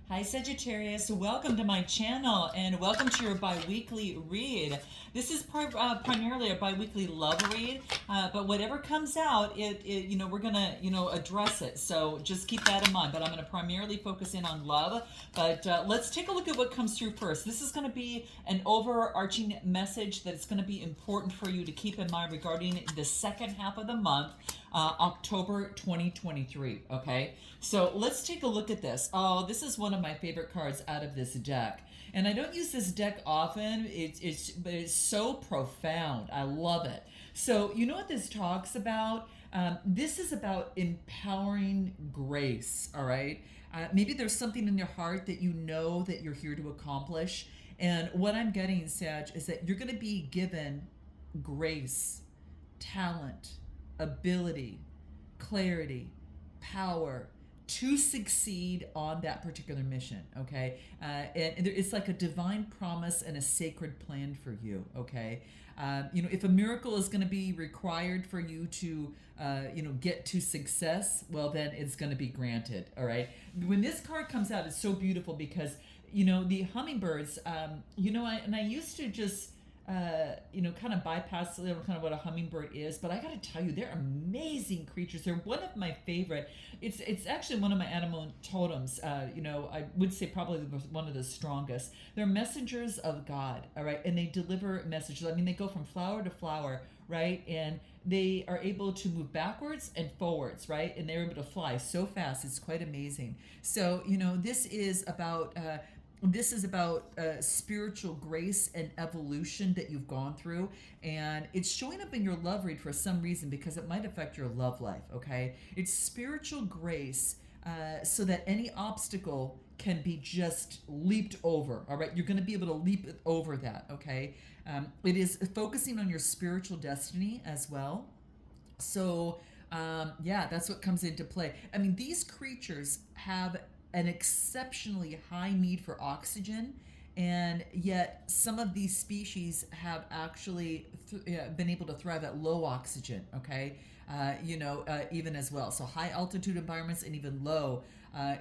Hi Sagittarius, welcome to my channel and welcome to your bi-weekly read. This is primarily a bi-weekly love read, but whatever comes out, we're gonna, address it. So just keep that in mind. But I'm gonna primarily focus in on love. But let's take a look at what comes through first. This is gonna be an overarching message that's gonna be important for you to keep in mind regarding the second half of the month. October 2023. Okay, so let's take a look at this. Oh, this is one of my favorite cards out of this deck, and I don't use this deck often. But it's so profound. I love it. So you know what this talks about? This is about empowering grace. All right. Maybe there's something in your heart that you know that you're here to accomplish, and what I'm getting, Sag, is that you're going to be given grace, talent, ability, clarity, power to succeed on that particular mission. Okay, and it's like a divine promise and a sacred plan for you. Okay, if a miracle is going to be required for you to get to success, well, then it's going to be granted. All right, when this card comes out, it's so beautiful because the hummingbirds, I used to just kind of bypass kind of what a hummingbird is, but I got to tell you, they're amazing creatures. They're one of my favorite. It's actually one of my animal totems. I would say probably one of the strongest. They're messengers of God, all right, and they deliver messages. I mean, they go from flower to flower, right, and they are able to move backwards and forwards, right, and they're able to fly so fast. It's quite amazing. So this is about spiritual grace and evolution that you've gone through, and it's showing up in your love read for some reason because it might affect your love life. Okay, it's spiritual grace, so that any obstacle can be just leaped over. All right, you're going to be able to leap over that. Okay, it is focusing on your spiritual destiny as well. So that's what comes into play. I mean, these creatures have an exceptionally high need for oxygen, and yet some of these species have actually been able to thrive at low oxygen. Okay, even as well. So high altitude environments and even low,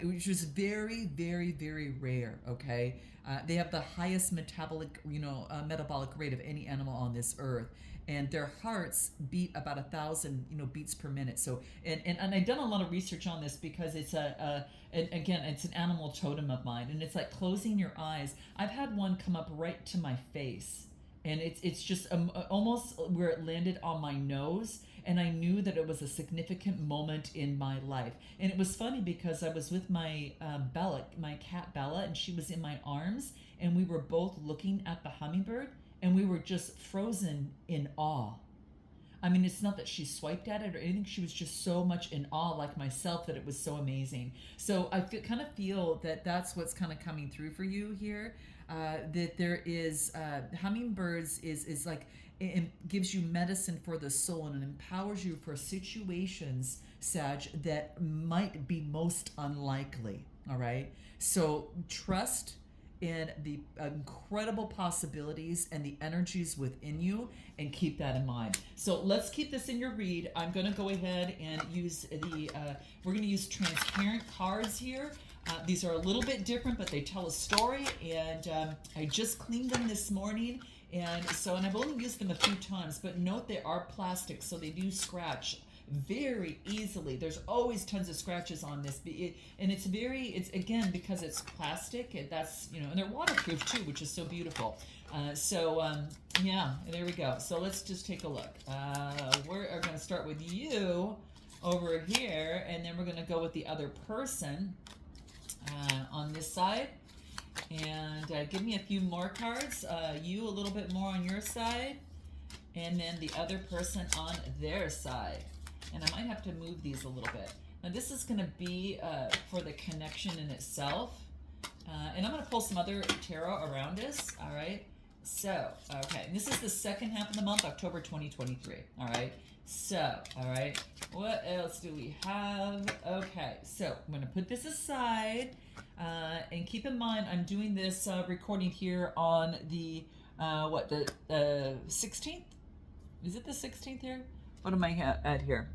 which is very, very, very rare. Okay, they have the highest metabolic rate of any animal on this earth, and their hearts beat about 1,000 beats per minute. So and I've done a lot of research on this because it's and again, it's an animal totem of mine, and it's like closing your eyes. I've had one come up right to my face, and it's just almost where it landed on my nose, and I knew that it was a significant moment in my life. And it was funny because I was with my Bella, my cat Bella, and she was in my arms, and we were both looking at the hummingbird, and we were just frozen in awe. I mean, it's not that she swiped at it or anything. She was just so much in awe, like myself, that it was so amazing. So I kind of feel that that's what's kind of coming through for you here. That there is hummingbirds is like it gives you medicine for the soul and it empowers you for situations, Sag, that might be most unlikely. All right. So trust in the incredible possibilities and the energies within you, and keep that in mind. So let's keep this in your read. I'm going to go ahead and use we're going to use transparent cards here. These are a little bit different, but they tell a story, and I just cleaned them this morning, and I've only used them a few times, but note they are plastic, so they do scratch very easily. There's always tons of scratches on this, and it's again because it's plastic, and that's and they're waterproof too, which is so beautiful. There we go. So let's just take a look. We're going to start with you over here, and then we're going to go with the other person on this side, and give me a few more cards. You a little bit more on your side, and then the other person on their side. And I might have to move these a little bit. Now this is going to be for the connection in itself. And I'm going to pull some other tarot around us. All right. So, okay. And this is the second half of the month, October 2023. All right. So, all right. What else do we have? Okay. So I'm going to put this aside. And keep in mind, I'm doing this recording here on the, the 16th? Is it the 16th here? What am I at here?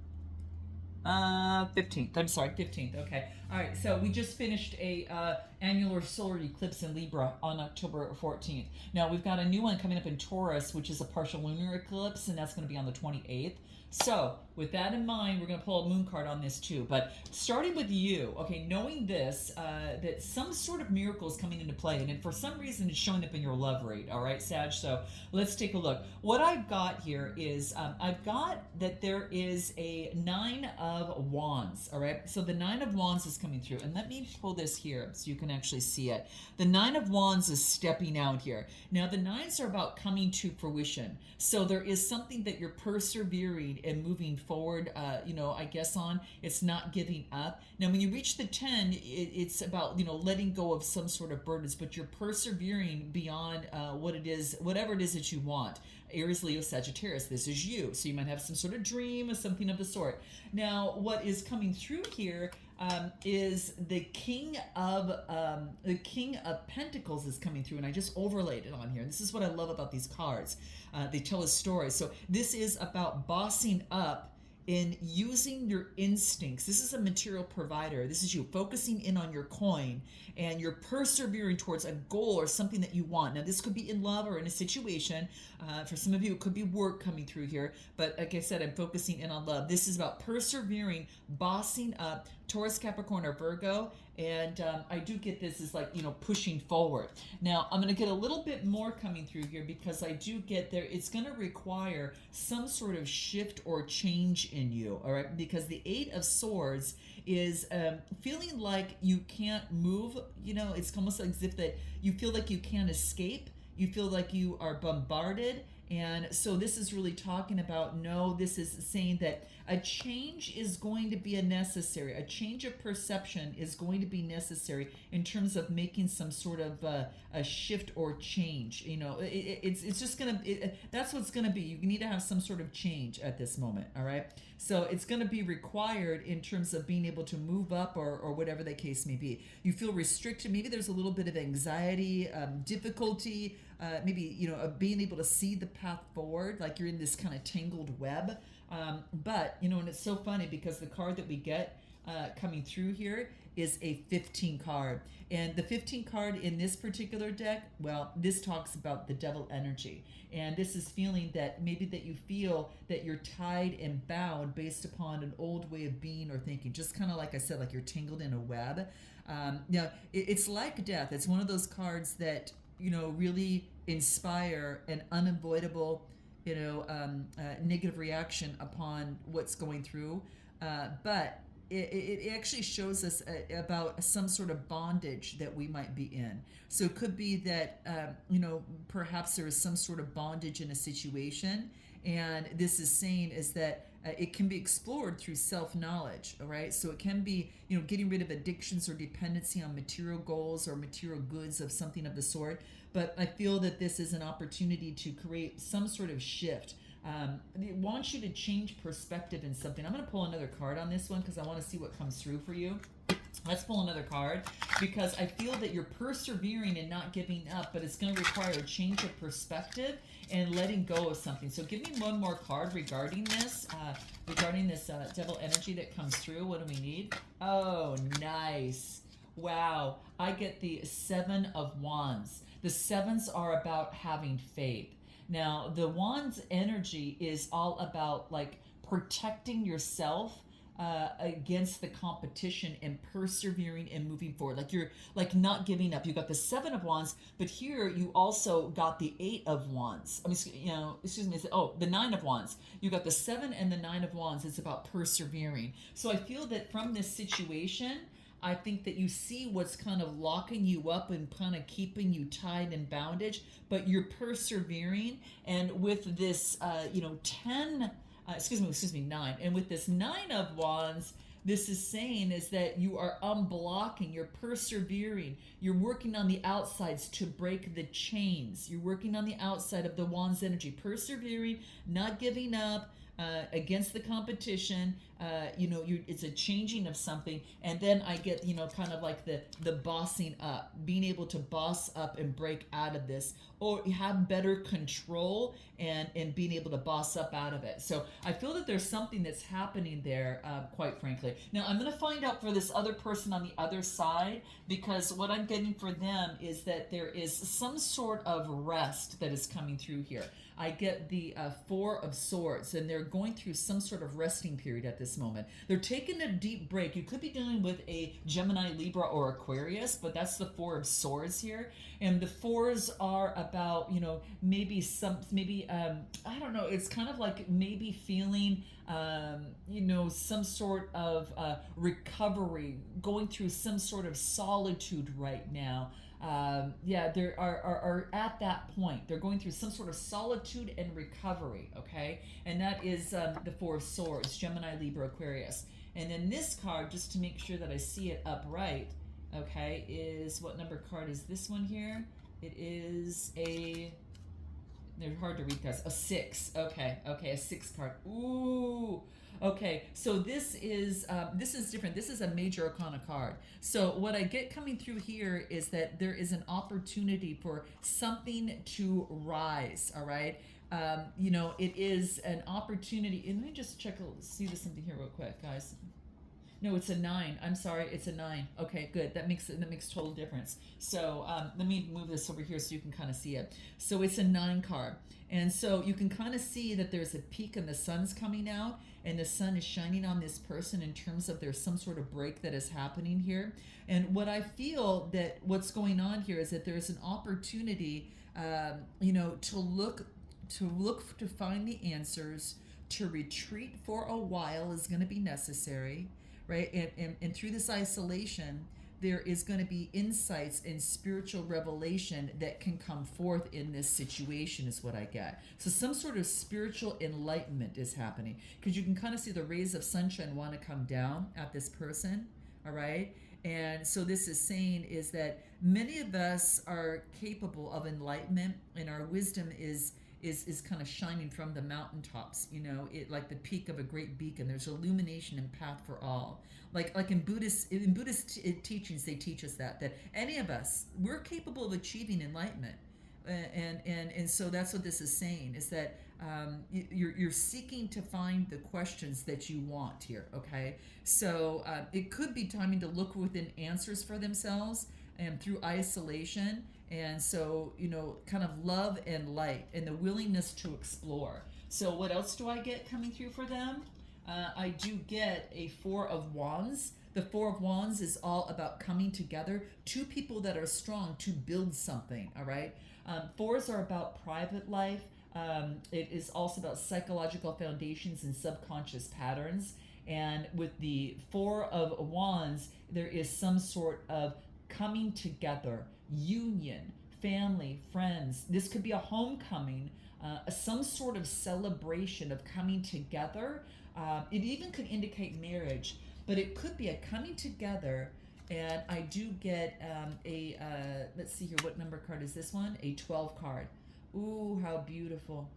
15th. I'm sorry, 15th. Okay. All right. So we just finished a annular solar eclipse in Libra on October 14th. Now we've got a new one coming up in Taurus, which is a partial lunar eclipse, and that's going to be on the 28th. So with that in mind, we're going to pull a moon card on this too. But starting with you, okay, knowing this, that some sort of miracle is coming into play, and for some reason it's showing up in your love rate. All right, Sag. So let's take a look. What I've got here is I've got that there is a 9 of Wands. All right, so the 9 of Wands is coming through, and let me pull this here so you can actually see it. The 9 of Wands is stepping out here. Now the 9s are about coming to fruition. So there is something that you're persevering and moving forward, I guess on. It's not giving up. Now, when you reach the 10, it's about, letting go of some sort of burdens, but you're persevering beyond whatever it is that you want. Aries, Leo, Sagittarius, this is you. So you might have some sort of dream or something of the sort. Now, what is coming through here is the King of Pentacles is coming through, and I just overlaid it on here. And this is what I love about these cards. They tell a story. So this is about bossing up in using your instincts. This is a material provider. This is you focusing in on your coin, and you're persevering towards a goal or something that you want. Now, this could be in love or in a situation. For some of you, it could be work coming through here. But like I said, I'm focusing in on love. This is about persevering, bossing up, Taurus, Capricorn, or Virgo. And I do get this as like, pushing forward. Now, I'm going to get a little bit more coming through here because I do get there. It's going to require some sort of shift or change in you, all right? Because the 8 of Swords is feeling like you can't move. It's almost like as if that you feel like you can't escape. You feel like you are bombarded. And so this is really talking about, this is saying that a change is going to be necessary. A change of perception is going to be necessary in terms of making some sort of a shift or change. It's just going to, that's what's going to be. You need to have some sort of change at this moment, all right? So it's going to be required in terms of being able to move up or whatever the case may be. You feel restricted. Maybe there's a little bit of anxiety, difficulty, maybe, being able to see the path forward, like you're in this kind of tangled web. But, and it's so funny because the card that we get coming through here is a 15 card. And the 15 card in this particular deck, well, this talks about the devil energy. And this is feeling that maybe that you feel that you're tied and bound based upon an old way of being or thinking. Just kind of like I said, like you're tangled in a web. It's like death. It's one of those cards that, really inspire an unavoidable, negative reaction upon what's going through. But it actually shows us about some sort of bondage that we might be in. So it could be that, perhaps there is some sort of bondage in a situation. And this is saying is that it can be explored through self-knowledge, all right? So it can be, getting rid of addictions or dependency on material goals or material goods of something of the sort. But I feel that this is an opportunity to create some sort of shift. It wants you to change perspective in something. I'm going to pull another card on this one because I want to see what comes through for you. Let's pull another card because I feel that you're persevering and not giving up, but it's going to require a change of perspective and letting go of something. So give me one more card regarding this devil energy that comes through. What do we need? Oh, nice. Wow. I get the 7 of Wands. The 7s are about having faith. Now, the Wands energy is all about like protecting yourself against the competition and persevering and moving forward. Like you're like not giving up. You got the 7 of Wands, but here you also got the 8 of Wands. The 9 of Wands. You got the 7 and the 9 of Wands. It's about persevering. So I feel that from this situation, I think that you see what's kind of locking you up and kind of keeping you tied in bondage, but you're persevering. And with this, 9. And with this 9 of Wands, this is saying is that you are unblocking, you're persevering, you're working on the outsides to break the chains. You're working on the outside of the Wands energy, persevering, not giving up, against the competition, you know, it's a changing of something, and then I get, you know, kind of like the bossing up, being able to boss up and break out of this, or have better control and being able to boss up out of it. So I feel that there's something that's happening there, quite frankly. Now I'm going to find out for this other person on the other side, because what I'm getting for them is that there is some sort of rest that is coming through here. I get the Four of Swords, and they're going through some sort of resting period at this moment. They're taking a deep break. You could be dealing with a Gemini, Libra, or Aquarius, but that's the Four of Swords here. And the fours are about, you know, maybe I don't know, it's kind of like maybe feeling, you know, some sort of recovery, going through some sort of solitude right now. Yeah, they are at that point. They're going through some sort of solitude and recovery, okay? And that is the Four of Swords, Gemini, Libra, Aquarius. And then this card, just to make sure that I see it upright, okay, is, what number card is this one here? It is a, they're hard to read, guys. A 6. Okay, a 6 card. Ooh. Okay, so this is different. This is a major arcana card. So what I get coming through here is that there is an opportunity for something to rise. All right. You know, it is an opportunity. And let me just check. See this something here real quick, guys. No, it's a 9. I'm sorry, it's a 9. Okay, good. That makes total difference. So let me move this over here so you can kind of see it. So it's a 9 card. And so you can kind of see that there's a peak and the sun's coming out, and the sun is shining on this person in terms of there's some sort of break that is happening here. And what I feel that what's going on here is that there's an opportunity, you know, to look to find the answers, to retreat for a while is going to be necessary. Right? And through this isolation, there is going to be insights and spiritual revelation that can come forth in this situation, is what I get. So some sort of spiritual enlightenment is happening, because you can kind of see the rays of sunshine want to come down at this person. All right. And so this is saying is that many of us are capable of enlightenment, and our wisdom is kind of shining from the mountaintops, you know, it like the peak of a great beacon. There's illumination and path for all. Like in Buddhist teachings, they teach us that any of us, we're capable of achieving enlightenment. And so that's what this is saying, is that you're seeking to find the questions that you want here, okay? So it could be timing to look within answers for themselves and through isolation. And so, you know, kind of love and light and the willingness to explore. So what else do I get coming through for them? I do get a Four of Wands. The Four of Wands is all about coming together, two people that are strong to build something, all right? Fours are about private life. It is also about psychological foundations and subconscious patterns. And with the Four of Wands, there is some sort of coming together, union, family, friends. This could be a homecoming, some sort of celebration of coming together. It even could indicate marriage, but it could be a coming together. And I do get let's see here, what number card is this one? A 12 card. Ooh, how beautiful.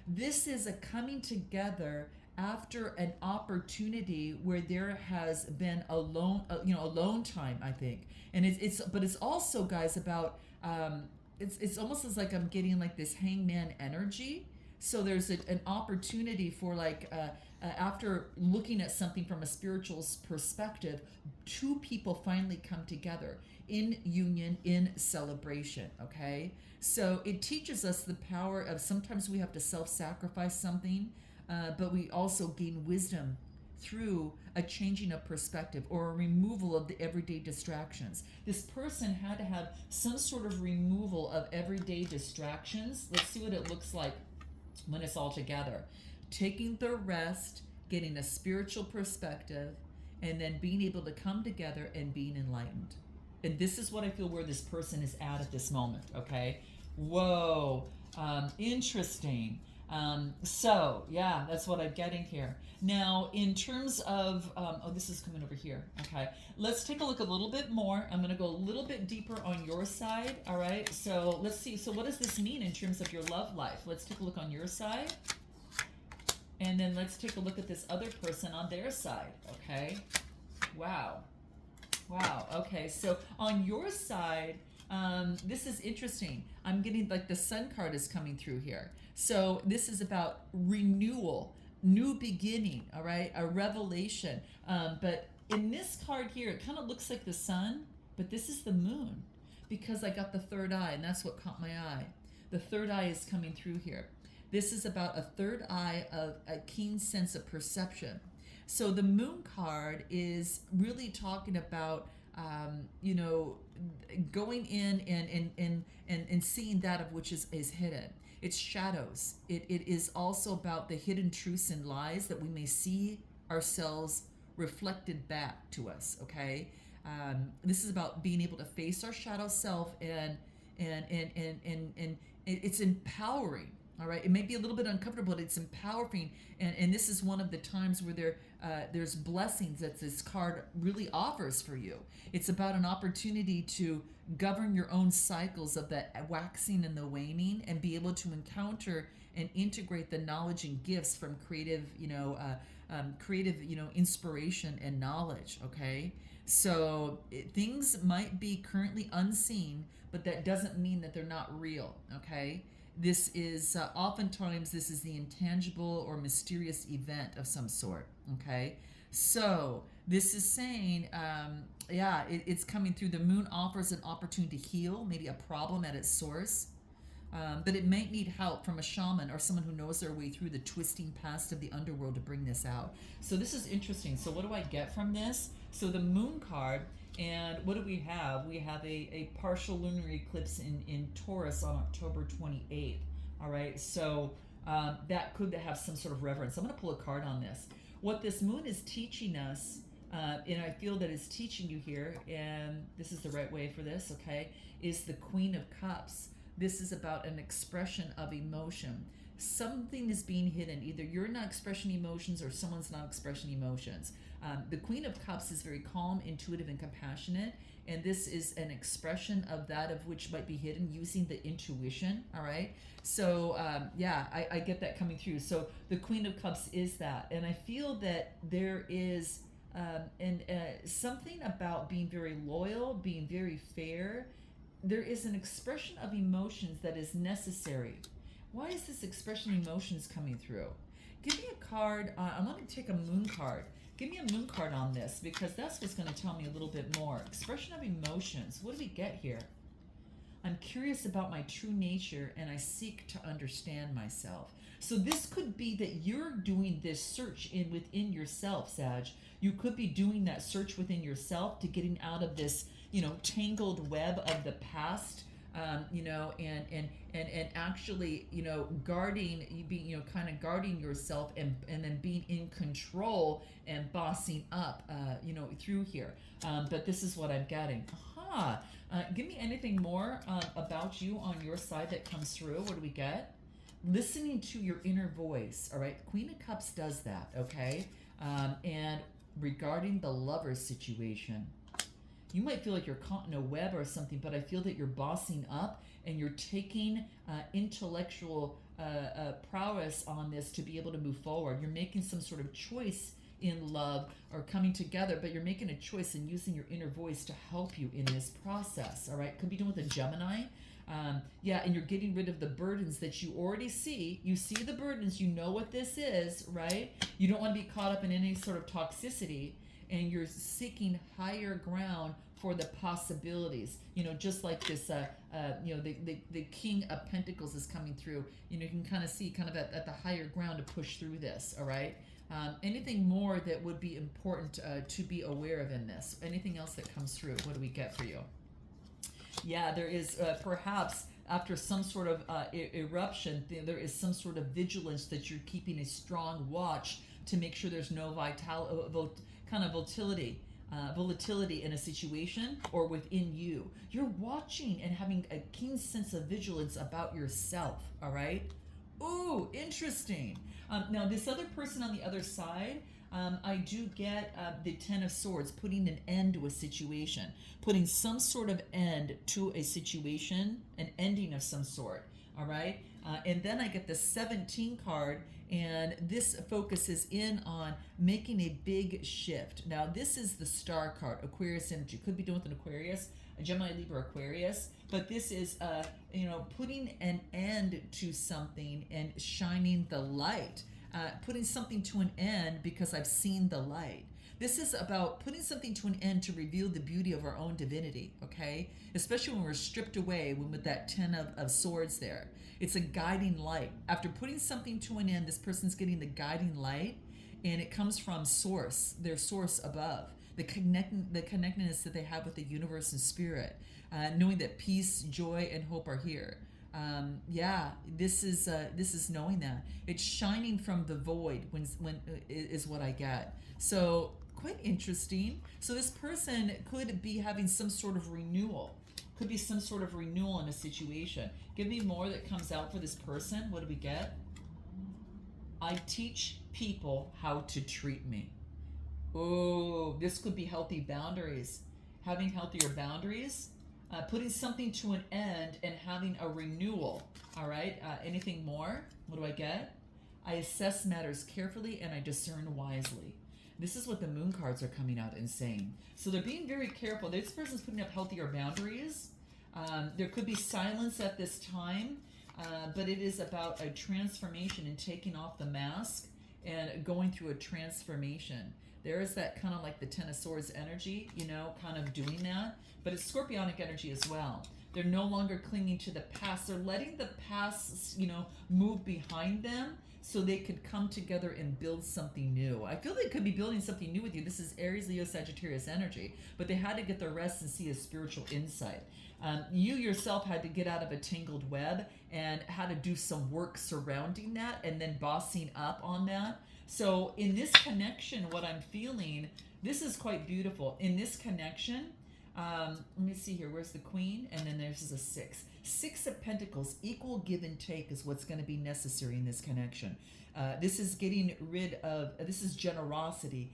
This is a coming together after an opportunity where there has been alone time, I think. And it's also, guys, about it's almost as like I'm getting like this hangman energy. So there's an opportunity for like after looking at something from a spiritual perspective, two people finally come together in union, in celebration. Okay, so it teaches us the power of sometimes we have to self-sacrifice something, but we also gain wisdom through a changing of perspective or a removal of the everyday distractions. This person had to have some sort of removal of everyday distractions. Let's see what it looks like when it's all together. Taking the rest, getting a spiritual perspective, and then being able to come together and being enlightened. And this is what I feel where this person is at this moment, okay? Whoa, interesting. So yeah, that's what I'm getting here. Now, in terms of, this is coming over here. Okay, let's take a look a little bit more. I'm going to go a little bit deeper on your side. All right, so let's see. So what does this mean in terms of your love life? Let's take a look on your side. And then let's take a look at this other person on their side, okay? Wow. Wow. Okay. So on your side, this is interesting. I'm getting like the Sun card is coming through here. So this is about renewal, new beginning. All right, a revelation. But in this card here, it kind of looks like the Sun, but this is the Moon, because I got the third eye, and that's what caught my eye. The third eye is coming through here. This is about a third eye of a keen sense of perception. So the Moon card is really talking about, going in and seeing that of which is hidden. It's shadows. It is also about the hidden truths and lies that we may see ourselves reflected back to us. Okay, this is about being able to face our shadow self, and it's empowering. All right, it may be a little bit uncomfortable, but it's empowering, and this is one of the times where there's blessings that this card really offers for you. It's about an opportunity to govern your own cycles of the waxing and the waning, and be able to encounter and integrate the knowledge and gifts from creative, inspiration and knowledge. Okay, so things might be currently unseen, but that doesn't mean that they're not real. Okay. This is oftentimes this is the intangible or mysterious event of some sort. Okay, so this is saying, it's coming through. The Moon offers an opportunity to heal, maybe a problem at its source, but it might need help from a shaman or someone who knows their way through the twisting past of the underworld to bring this out. So this is interesting. So what do I get from this? So the Moon card. And what do we have? We have a partial lunar eclipse in Taurus on October 28th. All right, so that could have some sort of reverence. I'm going to pull a card on this. What this moon is teaching us, and I feel that it's teaching you here, and this is the right way for this, okay, is the Queen of Cups. This is about an expression of emotion. Something is being hidden. Either you're not expressing emotions or someone's not expressing emotions. The Queen of Cups is very calm, intuitive, and compassionate. And this is an expression of that of which might be hidden using the intuition. All right. So, I get that coming through. So the Queen of Cups is that. And I feel that there is something about being very loyal, being very fair. There is an expression of emotions that is necessary. Why is this expression of emotions coming through? Give me a card. I'm going to take a moon card. Give me a moon card on this, because that's what's going to tell me a little bit more. Expression of emotions. What do we get here? I'm curious about my true nature, and I seek to understand myself. So this could be that you're doing this search within yourself, Sag. You could be doing that search within yourself to getting out of this, tangled web of the past. And actually, guarding, kind of guarding yourself, and then being in control and bossing up, through here. But this is what I'm getting. Aha. Give me anything more about you on your side that comes through. What do we get? Listening to your inner voice. All right. Queen of Cups does that. Okay. And regarding the lover's situation, you might feel like you're caught in a web or something, but I feel that you're bossing up and you're taking intellectual prowess on this to be able to move forward. You're making some sort of choice in love or coming together, but you're making a choice and using your inner voice to help you in this process. All right, could be doing with a Gemini. And you're getting rid of the burdens that you already see. You see the burdens, you know what this is, right? You don't want to be caught up in any sort of toxicity, and you're seeking higher ground for the possibilities. Just like this, the King of Pentacles is coming through. You can kind of see kind of at the higher ground to push through this, all right? Anything more that would be important to be aware of in this? Anything else that comes through? What do we get for you? Yeah, there is perhaps after some sort of eruption, there is some sort of vigilance that you're keeping a strong watch to make sure there's no volatility in a situation or within you. You're watching and having a keen sense of vigilance about yourself, all right? Ooh, interesting. Now, this other person on the other side, I do get the Ten of Swords, putting an end to a situation, putting some sort of end to a situation, an ending of some sort. All right. And then I get the 17 card, and this focuses in on making a big shift. Now, this is the star card, Aquarius energy. Could be doing with an Aquarius, a Gemini, Libra, Aquarius, but this is, putting an end to something and shining the light, putting something to an end because I've seen the light. This is about putting something to an end to reveal the beauty of our own divinity, okay? Especially when we're stripped away, when with that 10 of swords there. It's a guiding light. After putting something to an end, this person's getting the guiding light, and it comes from source, their source above. The connectedness that they have with the universe and spirit, knowing that peace, joy, and hope are here. This is knowing that it's shining from the void when is what I get. So quite interesting. So this person could be having some sort of renewal. Could be some sort of renewal in a situation. Give me more that comes out for this person. What do we get? I teach people how to treat me. Oh, this could be healthy boundaries. Having healthier boundaries, putting something to an end and having a renewal. All right. Anything more? What do I get? I assess matters carefully and I discern wisely. This is what the moon cards are coming out and saying. So they're being very careful. This person's putting up healthier boundaries. There could be silence at this time, but it is about a transformation and taking off the mask and going through a transformation. There is that kind of like the Ten of Swords energy, kind of doing that. But it's Scorpionic energy as well. They're no longer clinging to the past. They're letting the past, move behind them so they could come together and build something new. I feel they could be building something new with you. This is Aries, Leo, Sagittarius energy. But they had to get the rest and see a spiritual insight. You yourself had to get out of a tangled web and had to do some work surrounding that and then bossing up on that. So in this connection, what I'm feeling, this is quite beautiful. In this connection, let me see here. Where's the Queen? And then there's a 6. 6 of Pentacles. Equal give and take is what's going to be necessary in this connection. This is getting rid of, this is generosity,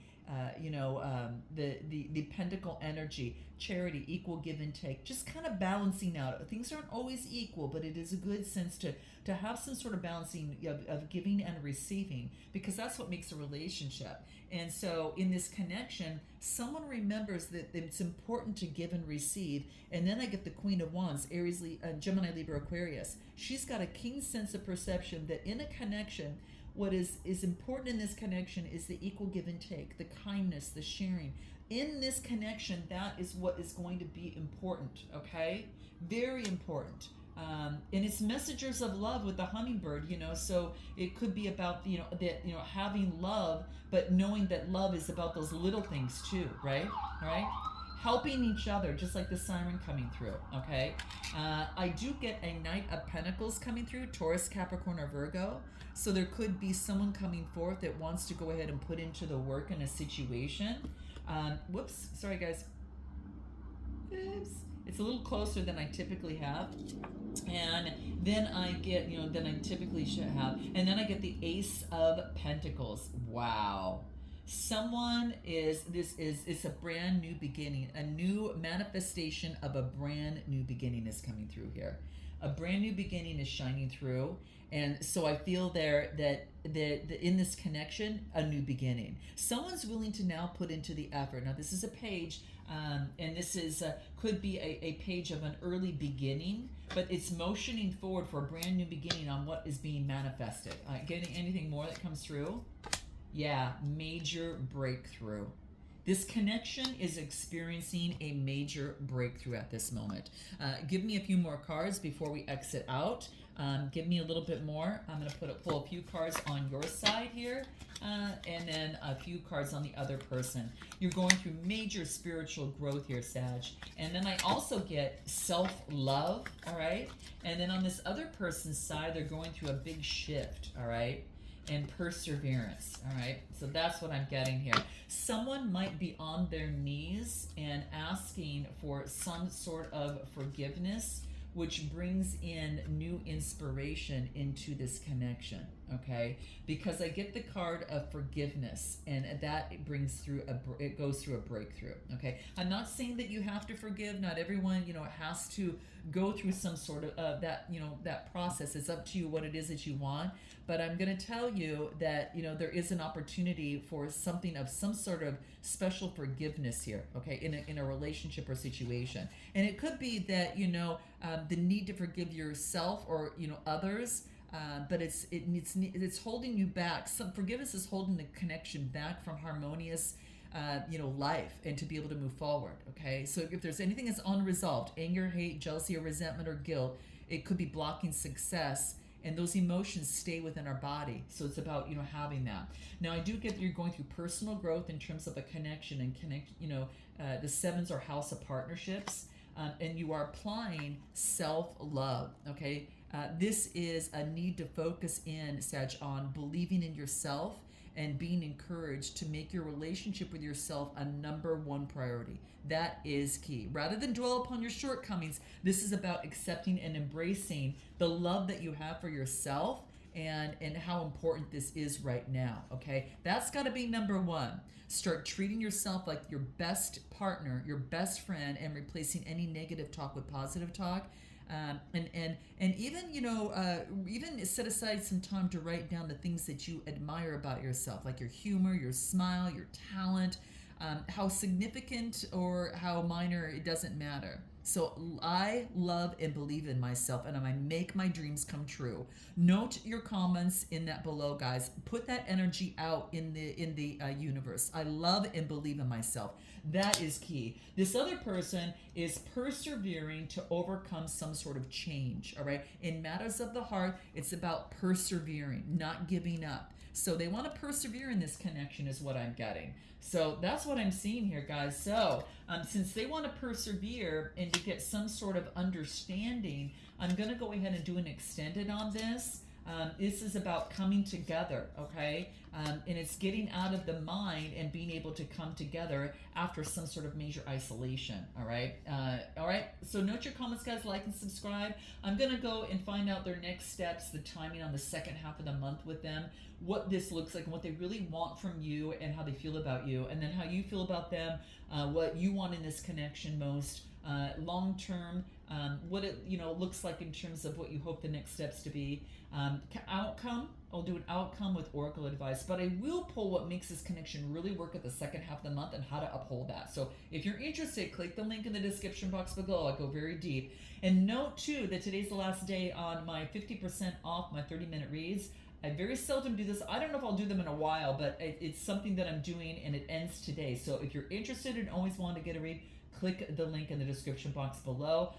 the Pentacle energy, charity, equal give and take, just kind of balancing out. Things aren't always equal, but it is a good sense to have some sort of balancing of giving and receiving, because that's what makes a relationship. And so in this connection, someone remembers that it's important to give and receive. And then I get the Queen of Wands, Aries, Gemini, Libra, Aquarius. She's got a keen sense of perception that in a connection, what is important in this connection is the equal give and take, the kindness, the sharing. In this connection, that is what is going to be important, okay? Very important. And it's messengers of love with the hummingbird, so it could be about, having love, but knowing that love is about those little things too, right? All right? Helping each other, just like the siren coming through, okay? I do get a Knight of Pentacles coming through, Taurus, Capricorn, or Virgo. So there could be someone coming forth that wants to go ahead and put into the work in a situation. Whoops, sorry guys. Oops. It's a little closer than I typically have. And then I get, than I typically should have. And then I get the Ace of Pentacles. Wow. It's a brand new beginning. A new manifestation of a brand new beginning is coming through here. A brand new beginning is shining through. And so I feel there that in this connection, a new beginning. Someone's willing to now put into the effort. Now this is a page, and this is could be a page of an early beginning, but it's motioning forward for a brand new beginning on what is being manifested. Getting anything more that comes through? Yeah, major breakthrough. This connection is experiencing a major breakthrough at this moment. Give me a few more cards before we exit out. Give me a little bit more. I'm going to pull a few cards on your side here, and then a few cards on the other person. You're going through major spiritual growth here, Sag. And then I also get self-love, all right? And then on this other person's side, they're going through a big shift, all right? And perseverance, all right? So that's what I'm getting here. Someone might be on their knees and asking for some sort of forgiveness, which brings in new inspiration into this connection, okay? Because I get the card of forgiveness, and that it brings through it goes through a breakthrough, okay? I'm not saying that you have to forgive. Not everyone, has to go through some sort of that, that process. It's up to you what it is that you want. But I'm going to tell you that, there is an opportunity for something of some sort of special forgiveness here, okay, in a relationship or situation. And it could be that, the need to forgive yourself or, others. But it's holding you back. Some forgiveness is holding the connection back from harmonious, life, and to be able to move forward. Okay, so if there's anything that's unresolved, anger, hate, jealousy, or resentment or guilt, it could be blocking success. And those emotions stay within our body. So it's about, having that. Now, I do get that you're going through personal growth in terms of a connection and the sevens are house of partnerships. And you are applying self-love, okay? This is a need to focus in, Sag, on believing in yourself and being encouraged to make your relationship with yourself a number one priority. That is key. Rather than dwell upon your shortcomings, this is about accepting and embracing the love that you have for yourself and how important this is right now, okay? That's got to be number one. Start treating yourself like your best partner, your best friend, and replacing any negative talk with positive talk. And even, even set aside some time to write down the things that you admire about yourself, like your humor, your smile, your talent, how significant or how minor, it doesn't matter. So I love and believe in myself, and I make my dreams come true. Note your comments in that below, guys. Put that energy out in the universe. I love and believe in myself. That is key. This other person is persevering to overcome some sort of change, all right? In matters of the heart, it's about persevering, not giving up. So they want to persevere in this connection is what I'm getting. So that's what I'm seeing here, guys. So since they want to persevere and to get some sort of understanding, I'm going to go ahead and do an extended on this. This is about coming together, okay? And it's getting out of the mind and being able to come together after some sort of major isolation, all right? All right, so note your comments, guys, like and subscribe. I'm going to go and find out their next steps, the timing on the second half of the month with them, what this looks like and what they really want from you and how they feel about you, and then how you feel about them, what you want in this connection most, long term, what it looks like in terms of what you hope the next steps to be. Outcome, I'll do an outcome with oracle advice, but I will pull what makes this connection really work at the second half of the month and how to uphold that. So if you're interested, click the link in the description box below. I go very deep. And note too that today's the last day on my 50% off my 30-minute reads. I very seldom do this. I don't know if I'll do them in a while, but it's something that I'm doing, and it ends today. So if you're interested and always want to get a read, click the link in the description box below,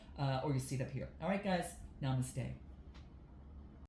or you see it up here. All right, guys, namaste.